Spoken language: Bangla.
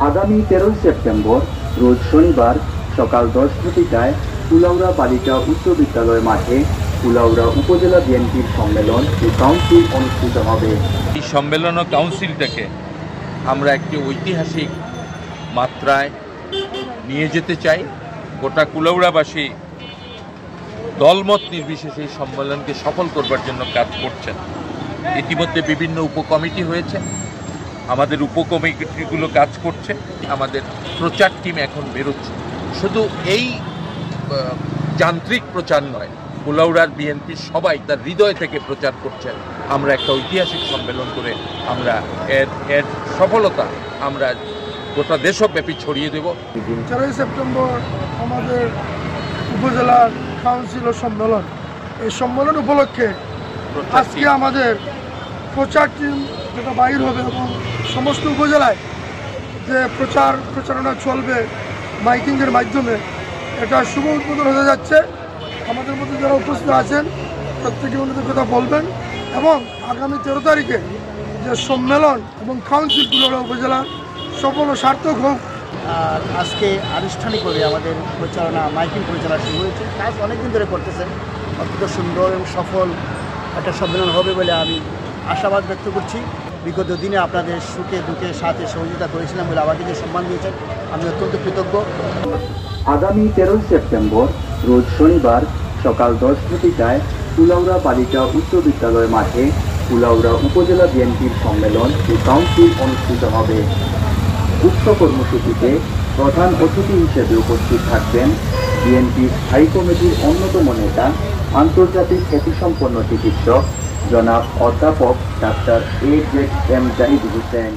আগামী 13 সেপ্টেম্বর রোজ শনিবার সকাল 10টায় কুলাউড়া বালিকা উচ্চ বিদ্যালয় মাঠে কুলাউড়া উপজেলা বিএনপির সম্মেলন ও কাউন্সিল অনুষ্ঠিত হবে। এই সম্মেলন ও কাউন্সিলটাকে আমরা একটি ঐতিহাসিক মাত্রায় নিয়ে যেতে চাই। গোটা কুলাউড়াবাসী দলমত নির্বিশেষে এই সম্মেলনকে সফল করবার জন্য কাজ করছেন। ইতিমধ্যে বিভিন্ন উপকমিটি হয়েছে, আমাদের উপকমিটিগুলো কাজ করছে, আমাদের প্রচার টিম এখন বেরোচ্ছে। শুধু এই যান্ত্রিক প্রচার নয়, কুলাউড়ার বিএনপি সবাই তার হৃদয় থেকে প্রচার করছেন। আমরা একটা ঐতিহাসিক সম্মেলন করে আমরা এর সফলতা আমরা গোটা দেশব্যাপী ছড়িয়ে দেব। 4 সেপ্টেম্বর আমাদের উপজেলার কাউন্সিল ও সম্মেলন, এই সম্মেলন উপলক্ষে আজকে আমাদের প্রচার টিম যেটা বাইর হবে এবং সমস্ত উপজেলায় যে প্রচারণা চলবে মাইকিংয়ের মাধ্যমে, এটা শুভ উদ্বোধন হতে যাচ্ছে। আমাদের মধ্যে যারা উপস্থিত আছেন প্রত্যেকে ওনাদের কথা বলবেন এবং আগামী 13 তারিখে যে সম্মেলন এবং কাউন্সিল কুলাউড়া উপজেলা সফল ও সার্থক হোক। আর আজকে আনুষ্ঠানিকভাবে আমাদের পরিচালনা মাইকিং পরিচালনা শুরু হয়েছে। কাজ অনেকদিন ধরে করতেছেন, অত্যন্ত সুন্দর এবং সফল একটা সম্মেলন হবে বলে আমি আশাবাদ ব্যক্ত করছি। বিগত দিনে আপনাদের সুখে দুঃখে সাথে সহযোগিতা করেছিলাম বলে আমাকে যে সম্মান দিয়েছেন, আমি অত্যন্ত কৃতজ্ঞ। আগামী 13 সেপ্টেম্বর রোজ শনিবার সকাল 10টায় কুলাউড়া বালিকা উচ্চ বিদ্যালয় মাঠে কুলাউড়া উপজেলা বিএনপির সম্মেলন ও কাউন্সিল অনুষ্ঠিত হবে। উক্ত কর্মসূচিতে প্রধান অতিথি হিসেবে উপস্থিত থাকবেন বিএনপির স্থায়ী কমিটির অন্যতম নেতা, আন্তর্জাতিক খ্যাতিসম্পন্ন চিকিৎসক জনাব অধ্যাপক ডাক্তার AZM জাহিদ হোসেন।